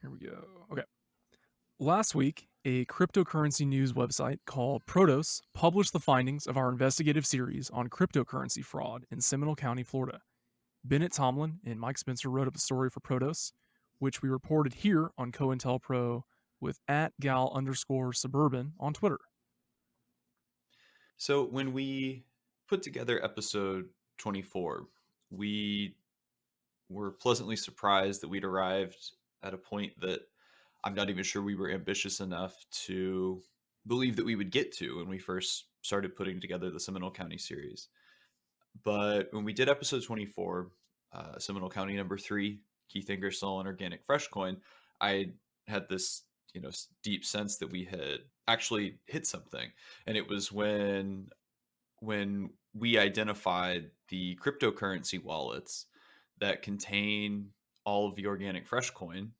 Here we go. Okay. Last week, a cryptocurrency news website called Protos published the findings of our investigative series on cryptocurrency fraud in Seminole County, Florida. Bennett Tomlin and Mike Spencer wrote up a story for Protos, which we reported here on COINTELPRO with @gal_suburban on Twitter. So when we put together episode 24, we were pleasantly surprised that we'd arrived at a point that I'm not even sure we were ambitious enough to believe that we would get to when we first started putting together the Seminole County series. But when we did episode 24, Seminole County number 3, Keith Ingersoll and Organic Fresh Coin, I had this deep sense that we had actually hit something. And it was when we identified the cryptocurrency wallets that contain all of the Organic Fresh Coin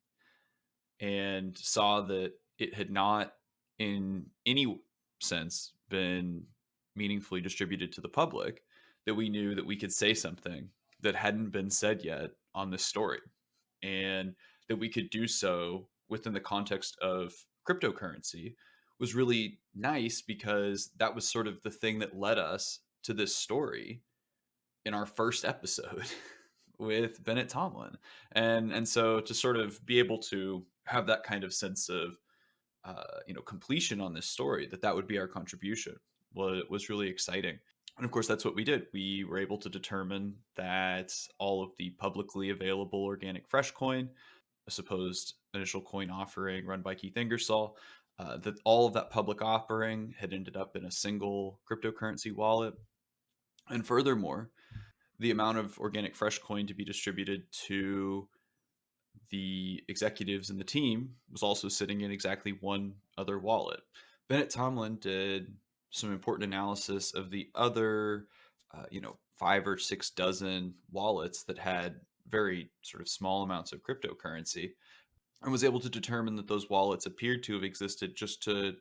and saw that it had not in any sense been meaningfully distributed to the public, that we knew that we could say something that hadn't been said yet on this story, and that we could do so within the context of cryptocurrency was really nice, because that was sort of the thing that led us to this story in our first episode with Bennett Tomlin. And so to sort of be able to have that kind of sense of completion on this story, that would be our contribution, was really exciting. And of course, that's what we did. We were able to determine that all of the publicly available Organic Fresh Coin, a supposed initial coin offering run by Keith Ingersoll, that all of that public offering had ended up in a single cryptocurrency wallet. And furthermore, the amount of Organic Fresh Coin to be distributed to the executives and the team was also sitting in exactly one other wallet. Bennett Tomlin did some important analysis of the other, 5 or 6 dozen wallets that had very sort of small amounts of cryptocurrency, and was able to determine that those wallets appeared to have existed just to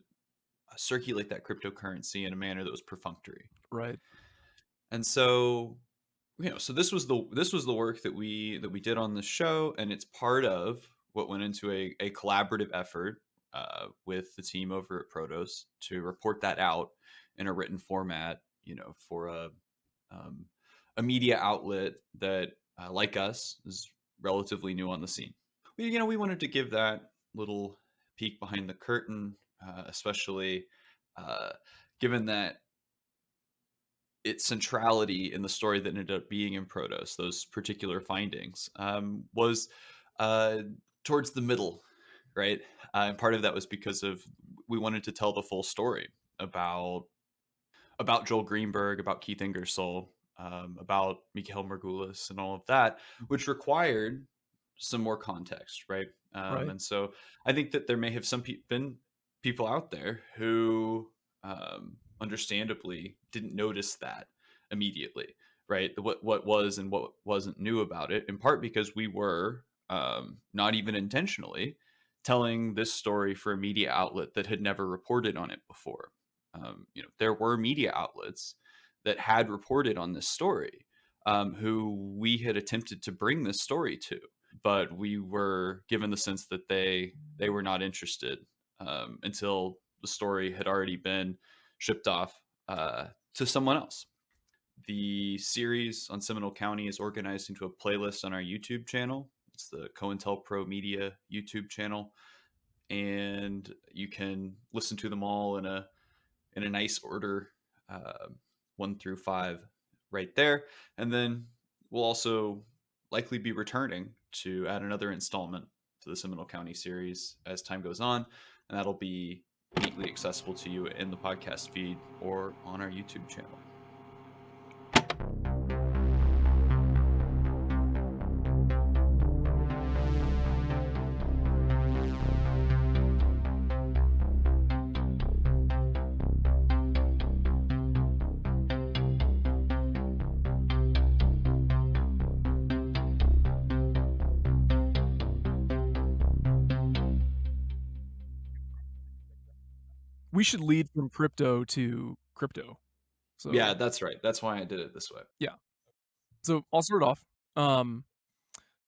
circulate that cryptocurrency in a manner that was perfunctory. Right. And so so this was the work that we did on the show, and it's part of what went into a collaborative effort with the team over at Protos to report that out in a written format, for a media outlet that, like us, is relatively new on the scene. We wanted to give that little peek behind the curtain, especially given that its centrality in the story that ended up being in Protos, those particular findings, was towards the middle, right? And part of that was because we wanted to tell the full story about Joel Greenberg, about Keith Ingersoll, about Mikhail Margulis, and all of that, which required some more context, right? Right. And so I think that there may have been people out there who understandably didn't notice that immediately, right? What was and what wasn't new about it, in part because we were not even intentionally telling this story for a media outlet that had never reported on it before. There were media outlets that had reported on this story, who we had attempted to bring this story to, but we were given the sense that they were not interested until the story had already been shipped off to someone else. The series on Seminole County is organized into a playlist on our YouTube channel. It's the COINTELPRO Media YouTube channel, and you can listen to them all in a nice order, 1 through 5, right there. And then we'll also likely be returning to add another installment to the Seminole County series as time goes on, and that'll be neatly accessible to you in the podcast feed or on our YouTube channel. We should lead from crypto to crypto. So Yeah, that's right. That's why I did it this way. yeah. So I'll start off.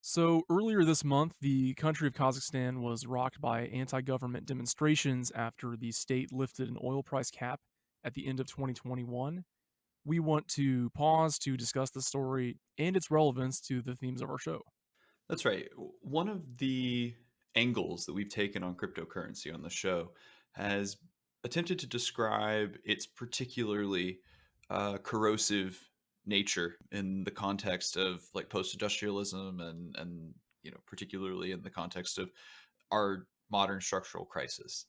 So, earlier this month, the country of Kazakhstan was rocked by anti government demonstrations after the state lifted an oil price cap at the end of 2021. We want to pause to discuss the story and its relevance to the themes of our show. That's right. One of the angles that we've taken on cryptocurrency on the show has attempted to describe its particularly corrosive nature in the context of like post-industrialism and particularly in the context of our modern structural crisis.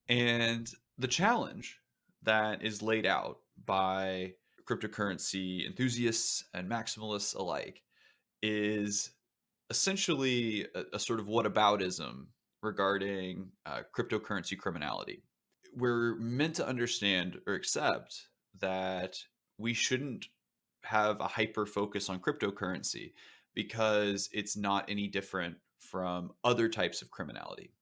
And the challenge that is laid out by cryptocurrency enthusiasts and maximalists alike is essentially a sort of whataboutism regarding cryptocurrency criminality. We're meant to understand or accept that we shouldn't have a hyper focus on cryptocurrency because it's not any different from other types of criminality.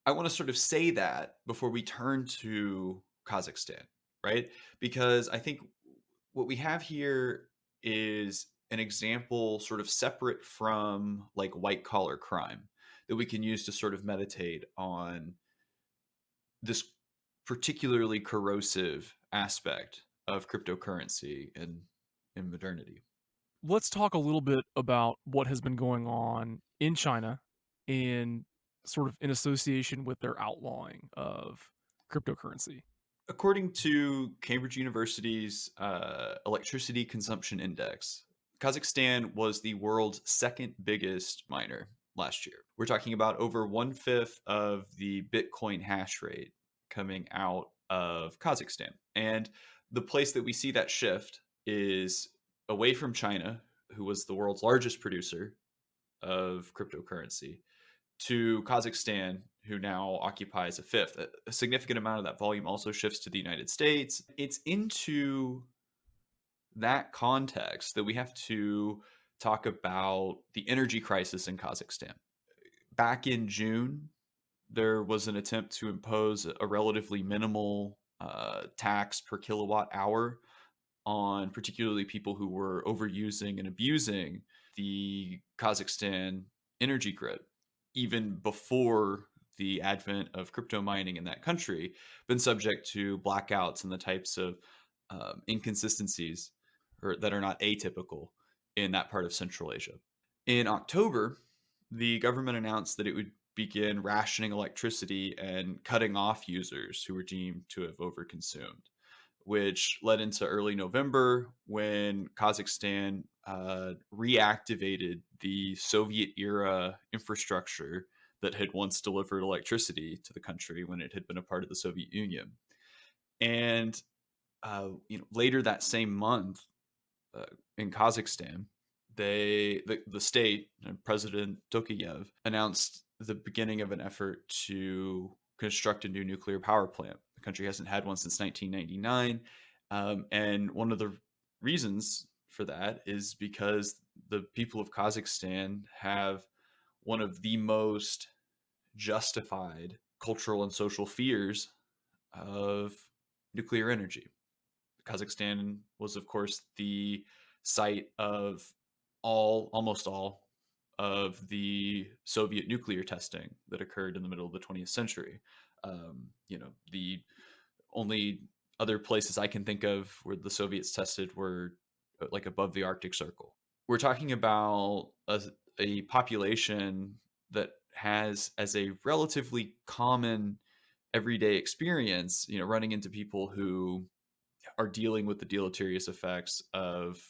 I want to sort of say that before we turn to Kazakhstan, right? Because I think what we have here is an example sort of separate from like white collar crime that we can use to sort of meditate on this particularly corrosive aspect of cryptocurrency in modernity. Let's talk a little bit about what has been going on in China in sort of in association with their outlawing of cryptocurrency. According to Cambridge University's electricity consumption index, Kazakhstan was the world's second biggest miner last year. We're talking about over one fifth of the Bitcoin hash rate coming out of Kazakhstan. And the place that we see that shift is away from China, who was the world's largest producer of cryptocurrency, to Kazakhstan, who now occupies a fifth. A significant amount of that volume also shifts to the United States. It's into that context that we have to talk about the energy crisis in Kazakhstan. Back in June, there was an attempt to impose a relatively minimal tax per kilowatt hour on particularly people who were overusing and abusing the Kazakhstan energy grid, even before the advent of crypto mining in that country, been subject to blackouts and the types of inconsistencies that are not atypical in that part of Central Asia. In October, the government announced that it would begin rationing electricity and cutting off users who were deemed to have overconsumed, which led into early November when Kazakhstan reactivated the Soviet era infrastructure that had once delivered electricity to the country when it had been a part of the Soviet Union. And later that same month, in Kazakhstan, the state and President Tokayev announced the beginning of an effort to construct a new nuclear power plant. The country hasn't had one since 1999, and one of the reasons for that is because the people of Kazakhstan have one of the most justified cultural and social fears of nuclear energy. Kazakhstan was, of course, the site of almost all of the Soviet nuclear testing that occurred in the middle of the 20th century. The only other places I can think of where the Soviets tested were like above the Arctic Circle. We're talking about a population that has as a relatively common everyday experience, running into people who are dealing with the deleterious effects of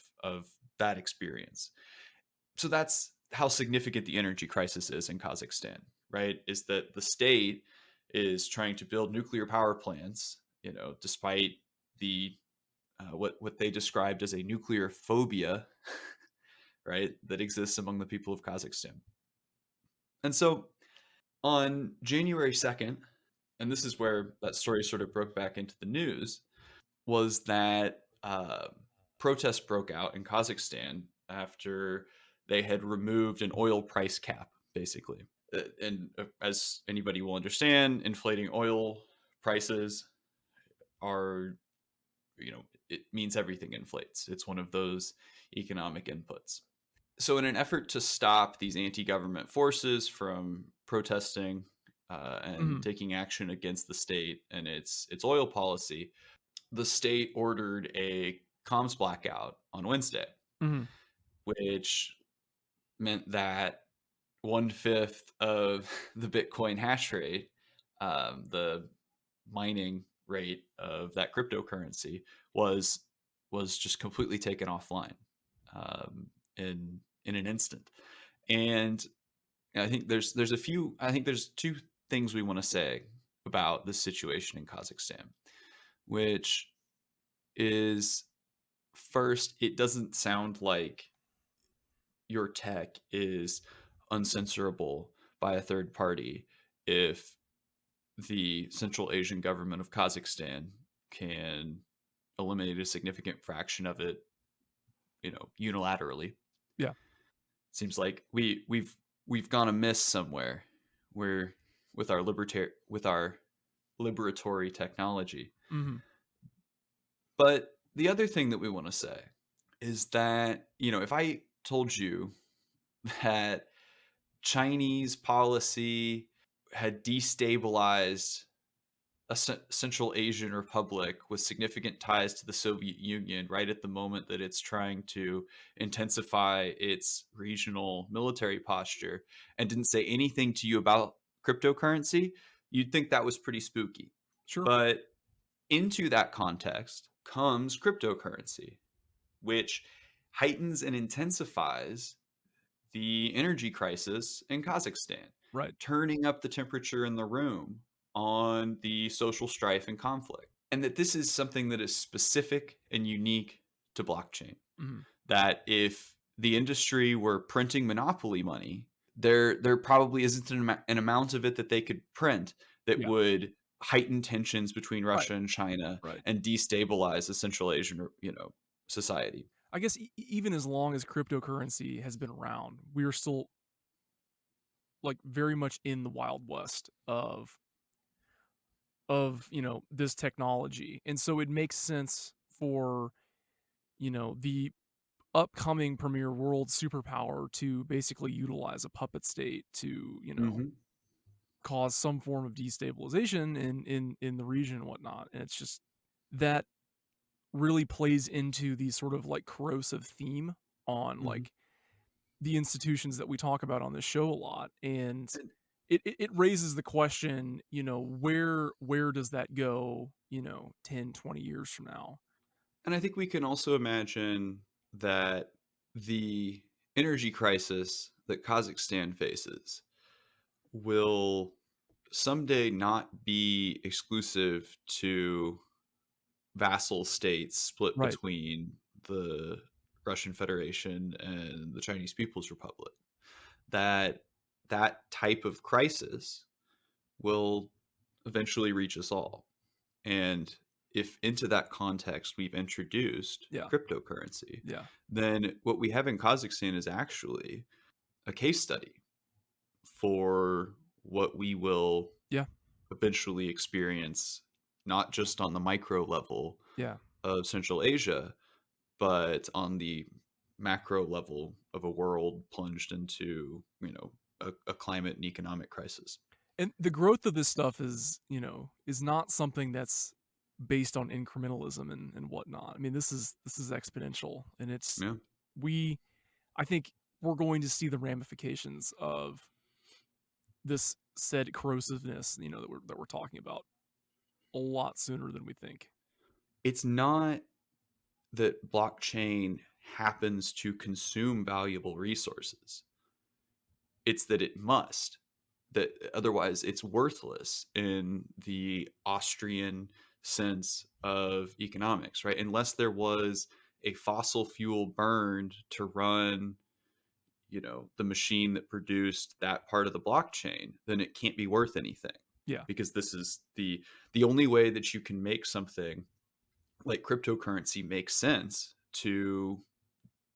that experience. So that's how significant the energy crisis is in Kazakhstan, right? Is that the state is trying to build nuclear power plants, despite the what they described as a nuclear phobia, right, that exists among the people of Kazakhstan. And so on January 2nd, and this is where that story sort of broke back into the news, was that protests broke out in Kazakhstan after they had removed an oil price cap, basically. And as anybody will understand, inflating oil prices are, it means everything inflates. It's one of those economic inputs. So, in an effort to stop these anti-government forces from protesting and Mhm. taking action against the state and its oil policy, the state ordered a comms blackout on Wednesday, Mhm. which meant that 1/5 of the Bitcoin hash rate, the mining rate of that cryptocurrency, was was just completely taken offline um, in an instant. And I think there's two things we want to say about this situation in Kazakhstan, which is first, it doesn't sound like your tech is uncensorable by a third party if the Central Asian government of Kazakhstan can eliminate a significant fraction of it, unilaterally. Yeah. Seems like we've gone amiss somewhere. We're with our liberatory technology. Mhm. But the other thing that we want to say is that, if I told you that Chinese policy had destabilized a Central Asian republic with significant ties to the Soviet Union right at the moment that it's trying to intensify its regional military posture, and didn't say anything to you about cryptocurrency, you'd think that was pretty spooky. Sure. But into that context comes cryptocurrency, which heightens and intensifies the energy crisis in Kazakhstan, Right. turning up the temperature in the room on the social strife and conflict. And that this is something that is specific and unique to blockchain. Mhm. That if the industry were printing monopoly money, there probably isn't an amount of it that they could print that Yeah. would heighten tensions between Right. Russia and China Right. and destabilize the Central Asian, society. I guess even as long as cryptocurrency has been around, we are still like very much in the wild west of this technology, and so it makes sense for the upcoming premier world superpower to basically utilize a puppet state to Hmm. cause some form of destabilization in the region and whatnot. And it's just that really plays into the sort of like corrosive theme on Hmm. like the institutions that we talk about on this show a lot. And And, it raises the question, where does that go, 10, 20 years from now? and I think we can also imagine that the energy crisis that Kazakhstan faces will someday not be exclusive to vassal states split Right. between the Russian Federation and the Chinese People's Republic. That that type of crisis will eventually reach us all. And if into that context we've introduced Yeah. cryptocurrency, Yeah. then what we have in Kazakhstan is actually a case study for what we will Yeah. eventually experience, not just on the micro level Yeah. of Central Asia, but on the macro level of a world plunged into, a climate and economic crisis. And the growth of this stuff is not something that's based on incrementalism and whatnot. I mean, this is exponential, and Yeah. we I think we're going to see the ramifications of this said corrosiveness, that we're talking about a lot sooner than we think. It's not that blockchain happens to consume valuable resources. It's that it must. That otherwise it's worthless in the Austrian sense of economics, right? Unless there was a fossil fuel burned to run, the machine that produced that part of the blockchain, then it can't be worth anything. Yeah. Because this is the only way that you can make something like cryptocurrency make sense to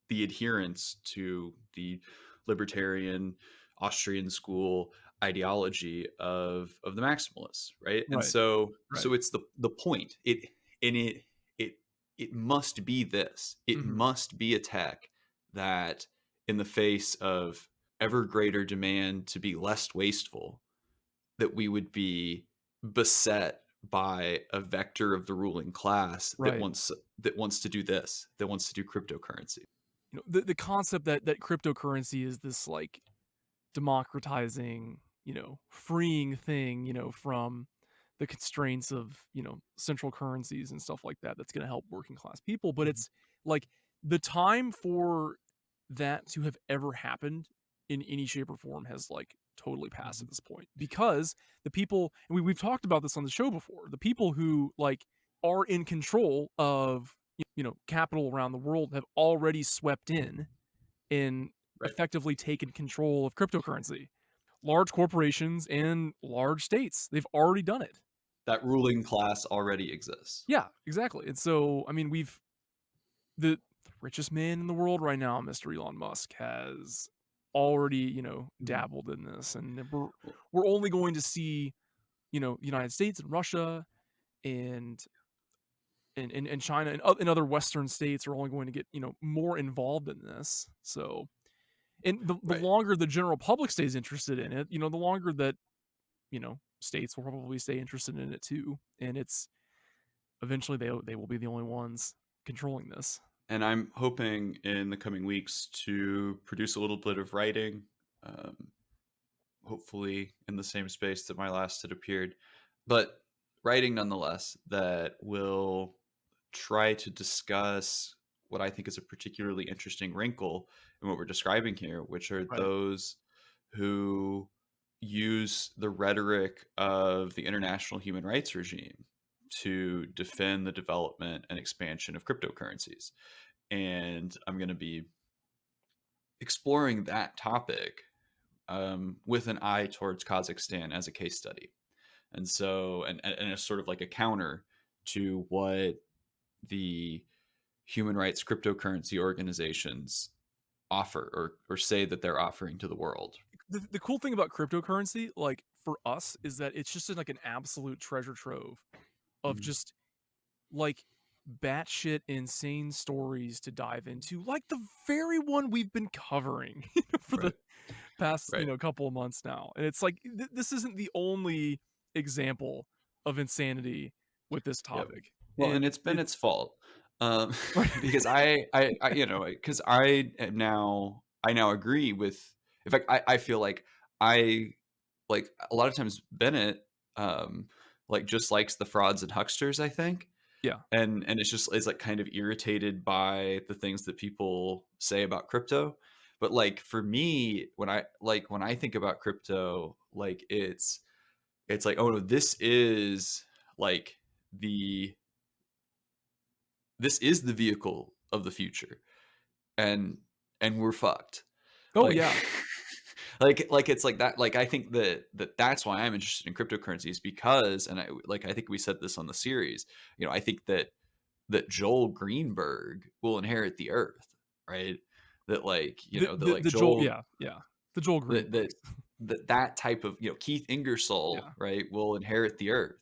the adherence to the libertarian Austrian school ideology of the maximalists, right? And Right. Right. so it's the point. It it must be this. It Mhm. must be a tech that in the face of ever greater demand to be less wasteful, that we would be beset by a vector of the ruling class Right. that wants to do this, that wants to do cryptocurrency. The concept that cryptocurrency is this like democratizing, freeing thing, from the constraints of, central currencies and stuff like that that's going to help working class people. But Mhm. it's like the time for that to have ever happened in any shape or form has like totally passed Mhm. at this point because the people, and we've talked about this on the show before, the people who like are in control of, capital around the world have already swept in and Right. effectively taken control of cryptocurrency. Large corporations and large states, they've already done it. That ruling class already exists. Yeah, exactly. And so, I mean, the richest man in the world right now, Mr. Elon Musk, has already, Mhm. dabbled in this, and Well, we're only going to see, the United States and Russia and and China and other Western states are only going to get more involved in this. So, and the right. longer the general public stays interested in it, the longer that states will probably stay interested in it too, and it's eventually they will be the only ones controlling this. And I'm hoping in the coming weeks to produce a little bit of writing, um, hopefully in the same space that my last had appeared, but writing nonetheless that will try to discuss what I think is a particularly interesting wrinkle in what we're describing here, which are Right. those who use the rhetoric of the international human rights regime to defend the development and expansion of cryptocurrencies. And I'm going to be exploring that topic with an eye towards Kazakhstan as a case study. And so, and it's sort of like a counter to what the human rights cryptocurrency organizations offer or say that they're offering to the world. The cool thing about cryptocurrency, like for us, is that it's just like an absolute treasure trove of Mhm. just like batshit insane stories to dive into, like the very one we've been covering for the Right. past Right. couple of months now. And it's like this isn't the only example of insanity with this Yep. topic. Well, and And it's been it its fault, um, right. because because I now agree with. In fact, I feel like I like a lot of times Bennett, um, like just likes the frauds and hucksters. I think, Yeah. and it's just is like kind of irritated by the things that people say about crypto. But like for me, when I think about crypto, like it's like, oh no, like the this is the vehicle of the future, and we're fucked. Oh Like yeah. like it's like that. Like I think that's why I'm interested in cryptocurrencies, because I think we said this on the series. I think that Joel Greenberg will inherit the earth, right? That like that like The Joel, Joel yeah, yeah. The Joel that Greenberg. that that type of Keith Ingersoll, Yeah. right, will inherit the earth.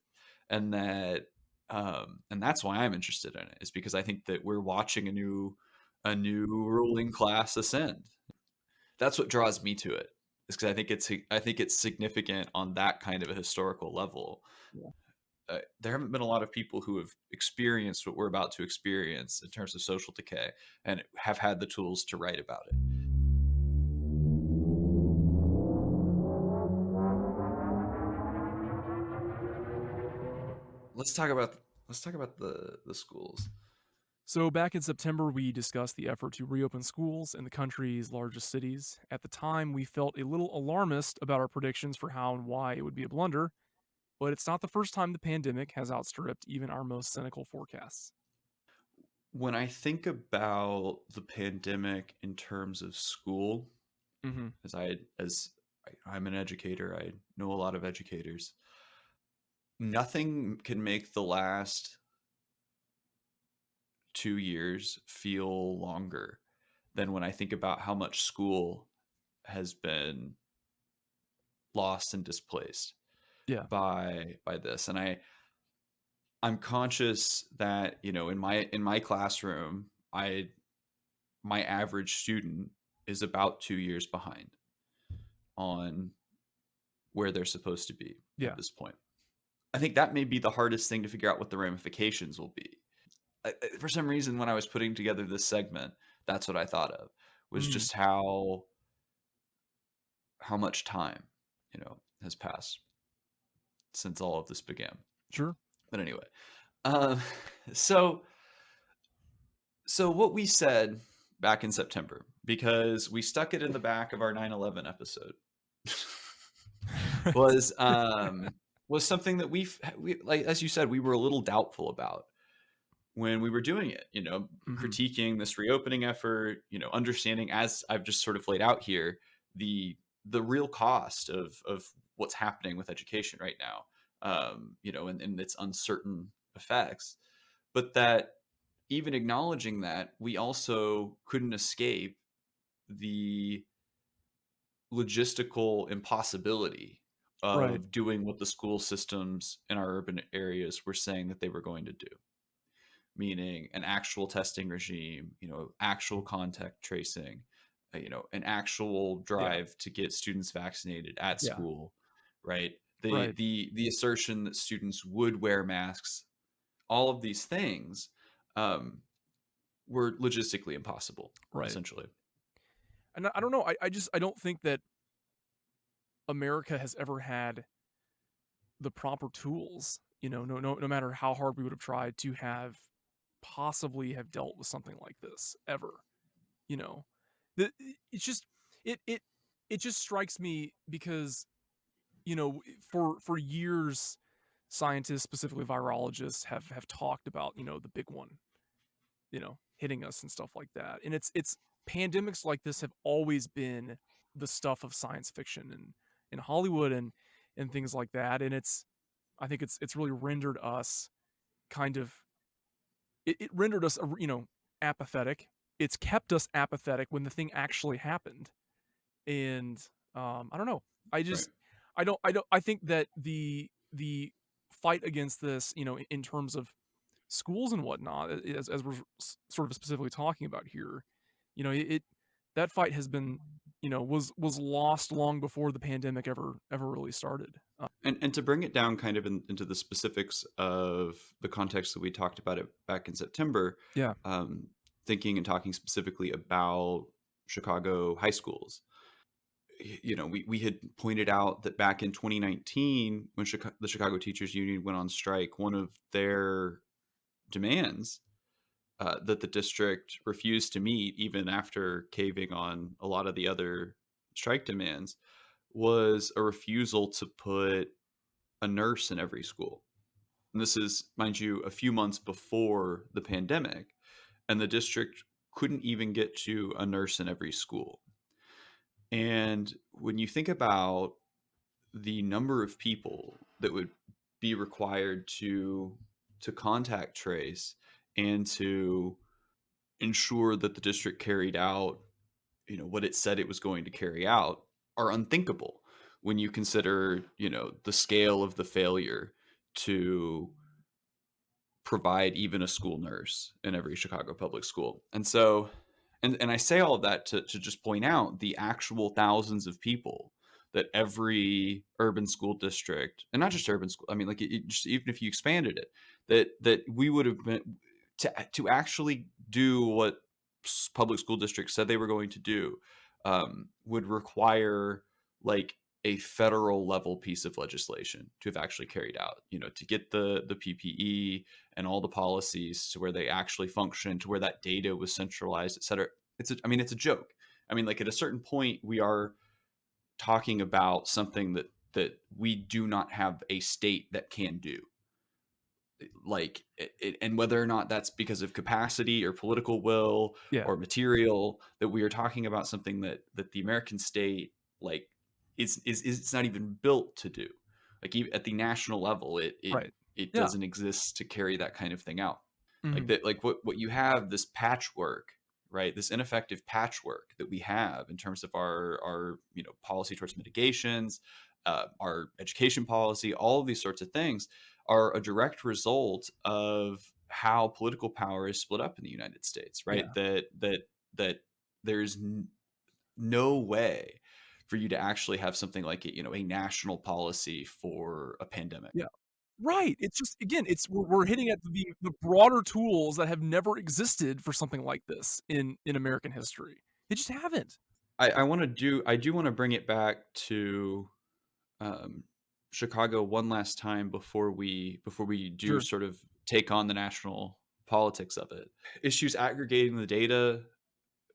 And that's why I'm interested in it, is because I think that we're watching a new ruling class ascend. That's what draws me to it, is because I think it's significant on that kind of a historical level. Yeah. There haven't been a lot of people who have experienced what we're about to experience in terms of social decay and have had the tools to write about it. Let's talk about the schools. So back in September, we discussed the effort to reopen schools in the country's largest cities. At the time, we felt a little alarmist about our predictions for how and why it would be a blunder, but it's not the first time the pandemic has outstripped even our most cynical forecasts. When I think about the pandemic in terms of school, Hmm. I'm an educator, I know a lot of educators. Nothing can make the last 2 years feel longer than when I think about how much school has been lost and displaced Yeah. by this. And I'm conscious that in my classroom, I my average student is about 2 years behind on where they're supposed to be at Yeah. this point. I think that may be the hardest thing to figure out what the ramifications will be. For some reason, when I was putting together this segment, that's what I thought of, was Mm, just how much time, has passed since all of this began. sure. But anyway, um, so what we said back in September, because we stuck it in the back of our 9/11 episode, Right. was something that we, like as you said, we were a little doubtful about when we were doing it, Mhm. critiquing this reopening effort, understanding, as I've just sort of laid out here, the real cost of what's happening with education right now, and its uncertain effects. But that, even acknowledging that, we also couldn't escape the logistical impossibility Right. of doing what the school systems in our urban areas were saying that they were going to do, meaning an actual testing regime, actual contact tracing, an actual Yeah. drive to get students vaccinated at Yeah. school, right? The Right. the assertion that students would wear masks, all of these things, um, were logistically impossible, Right. essentially. And I don't know. I don't think that America has ever had the proper tools. No matter how hard we would have tried to have possibly have dealt with something like this ever. You know, it's just it it it just strikes me because for years scientists, specifically virologists, have talked about the big one, hitting us and stuff like that. And it's pandemics like this have always been the stuff of science fiction and in Hollywood and things like that. And I think it's really rendered us kind of it rendered us apathetic. It's kept us apathetic when the thing actually happened. And I don't know. I Right. just I think that the fight against this, in terms of schools and whatnot, as we're sort of specifically talking about here, it that fight has been, was lost long before the pandemic ever really started. And to bring it down kind of into the specifics of the context that we talked about it back in September, Yeah, um, thinking and talking specifically about Chicago high schools. We had pointed out that back in 2019, when the Chicago Teachers Union went on strike, one of their demands, that the district refused to meet, even after caving on a lot of the other strike demands, was a refusal to put a nurse in every school. And this is, mind you, a few months before the pandemic, and the district couldn't even get to a nurse in every school. And when you think about the number of people that would be required to contact trace and to ensure that the district carried out, what it said it was going to carry out, are unthinkable when you consider, the scale of the failure to provide even a school nurse in every Chicago public school. And so, and I say all of that to just point out the actual thousands of people that every urban school district, and not just urban school, I mean, like just, even if you expanded it, that we would have been to actually do what public school districts said they were going to do, would require like a federal level piece of legislation to have actually carried out, to get the PPE and all the policies to where they actually function, to where that data was centralized, et cetera. I mean, it's a joke. I mean, like, at a certain point, we are talking about something that we do not have a state that can do. Like, and whether or not that's because of capacity or political will yeah, or material, that we are talking about something that the American state, like, is it's not even built to do. Like, even at the national level, right. it Yeah. doesn't exist to carry that kind of thing out. Like Mhm. that, like what you have, this patchwork, right? This ineffective patchwork that we have in terms of our policy towards mitigations, our education policy, all of these sorts of things are a direct result of how political power is split up in the United States, right? Yeah. That there's no way for you to actually have something like a national policy for a pandemic. Yeah. Right, it's just again, it's we're hitting at the broader tools that have never existed for something like this in American history. They just haven't. I do want to bring it back to um, Chicago one last time before we do Sure. sort of take on the national politics of it. Issues aggregating the data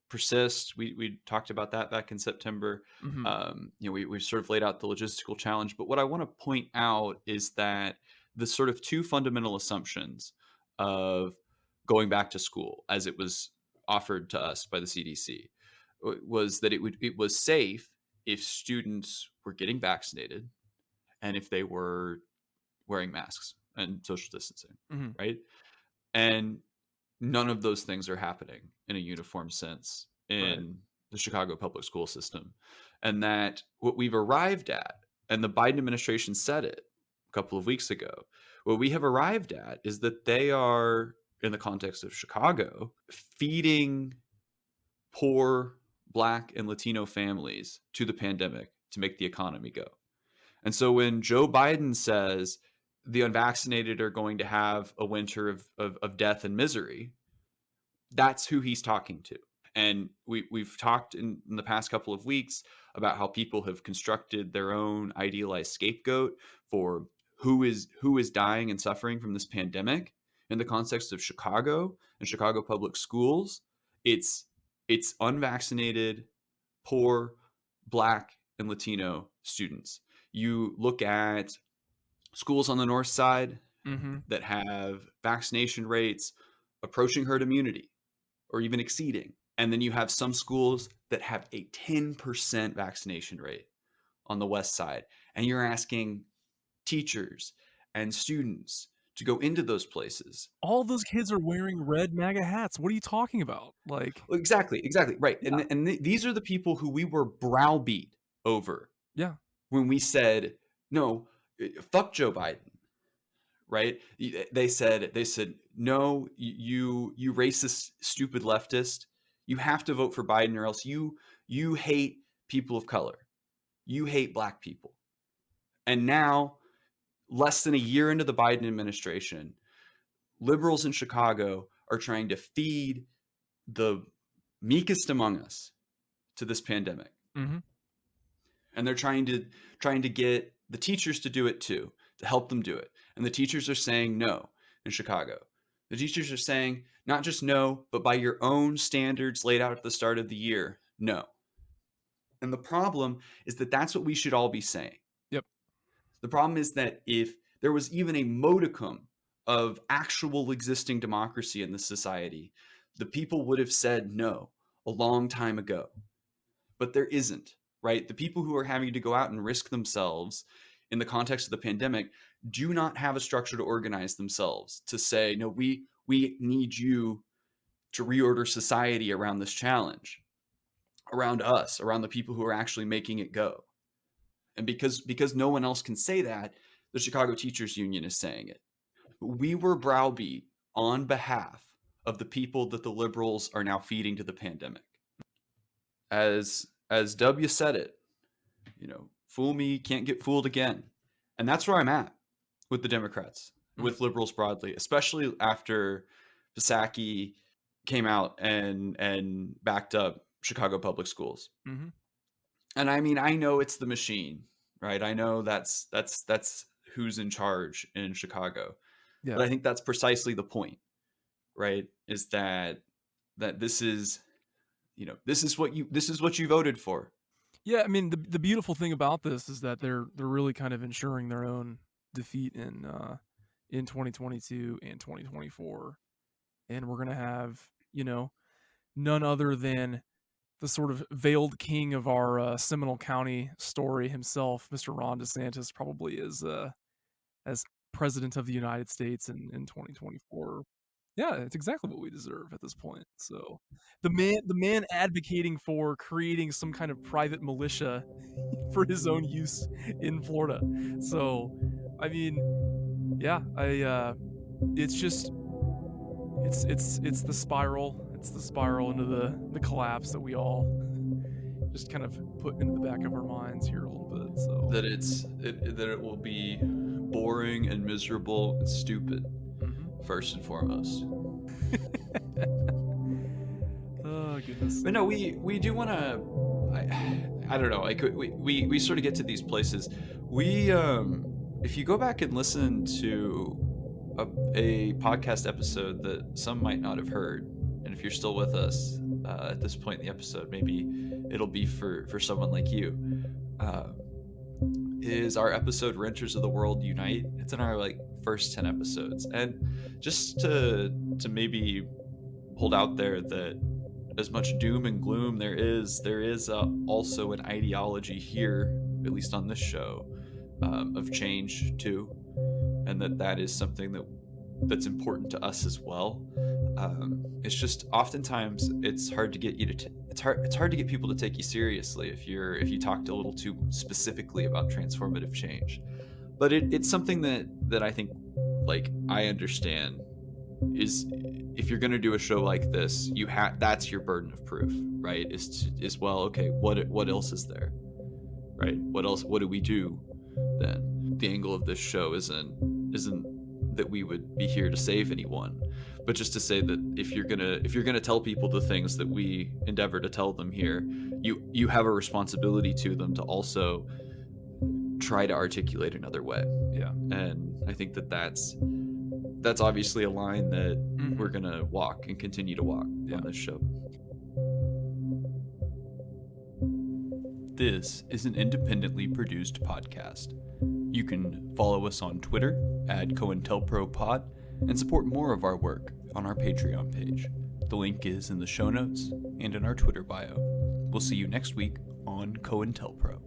persist. We talked about that back in September. Mhm. We've sort of laid out the logistical challenge, but what I want to point out is that the sort of two fundamental assumptions of going back to school, as it was offered to us by the CDC, was that it was safe if students were getting vaccinated and if they were wearing masks and social distancing, Mhm. right? And none of those things are happening in a uniform sense Right. in the Chicago public school system. And that what we've arrived at, and the Biden administration said it a couple of weeks ago, what we have arrived at is that they are, in the context of Chicago, feeding poor Black and Latino families to the pandemic to make the economy go. And so when Joe Biden says the unvaccinated are going to have a winter of death and misery, that's who he's talking to. And we've talked in the past couple of weeks about how people have constructed their own idealized scapegoat for who is dying and suffering from this pandemic. In the context of Chicago and Chicago public schools, it's it's unvaccinated, poor Black and Latino students. You look at schools on the north side Mhm. that have vaccination rates approaching herd immunity or even exceeding. And then you have some schools that have a 10% vaccination rate on the west side. And you're asking teachers and students to go into those places. All those kids are wearing red MAGA hats. What are you talking about? Like, Well, exactly, exactly, right. yeah, These are the people who we were browbeat over yeah. when we said, no, fuck Joe Biden, right? They said no, you racist stupid leftist, you have to vote for Biden or else you hate people of color, you hate Black people. And now, less than a year into the Biden administration, liberals in Chicago are trying to feed the meekest among us to this pandemic, Mhm. and they're trying to get the teachers to do it too, to help them do it. And the teachers are saying no in Chicago. The teachers are saying not just no, but by your own standards laid out at the start of the year, no. And the problem is that that's what we should all be saying. Yep. The problem is that if there was even a modicum of actual existing democracy in this society, the people would have said no a long time ago. But there isn't, right? The people who are having to go out and risk themselves in the context of the pandemic do not have a structure to organize themselves to say, no, we need you to reorder society around this challenge, around us, around the people who are actually making it go. And because no one else can say that, the Chicago Teachers Union is saying it. We were browbeat on behalf of the people that the liberals are now feeding to the pandemic. As W said it, fool me, can't get fooled again. And that's where I'm at with the Democrats, Mhm. with liberals broadly, especially after Psaki came out and backed up Chicago public schools. Mhm. And I mean, I know it's the machine, right? I know that's who's in charge in Chicago. Yeah. But I think that's precisely the point, right? Is that this is what you voted for. Yeah, I mean, the beautiful thing about this is that they're really kind of ensuring their own defeat in 2022 and 2024. And we're gonna have, you know, none other than the sort of veiled king of our Seminole County story himself, Mr. Ron DeSantis, probably as president of the United States in 2024. Yeah, it's exactly what we deserve at this point. So the man advocating for creating some kind of private militia for his own use in Florida. So, I mean, yeah, it's just it's the spiral. It's the spiral into the collapse that we all just kind of put into the back of our minds here a little bit. So that it will be boring and miserable and stupid, first and foremost. Oh goodness. But no, we do want to. I don't know. We sort of get to these places. If you go back and listen to a podcast episode that some might not have heard, and if you're still with us at this point in the episode, maybe it'll be for someone like you. Is our episode "Renters of the World Unite"? It's in our first 10 episodes, and just to maybe hold out there that as much doom and gloom there is also an ideology here, at least on this show, of change too, and that is something that's important to us as well. It's just oftentimes it's hard to get you to it's hard to get people to take you seriously if you talked a little too specifically about transformative change. But it's something that I think, I understand, is if you're going to do a show like this, that's your burden of proof, right? Is well, okay, what else is there, right? What do we do then? The angle of this show isn't that we would be here to save anyone, but just to say that if you're gonna tell people the things that we endeavor to tell them here, you have a responsibility to them to also try to articulate another way. Yeah. And I think that's obviously a line that we're gonna walk and continue to walk on this show. This is an independently produced podcast. You can follow us on Twitter at COINTELPROPod and support more of our work on our Patreon page. The link is in the show notes and in our Twitter bio. We'll see you next week on COINTELPRO.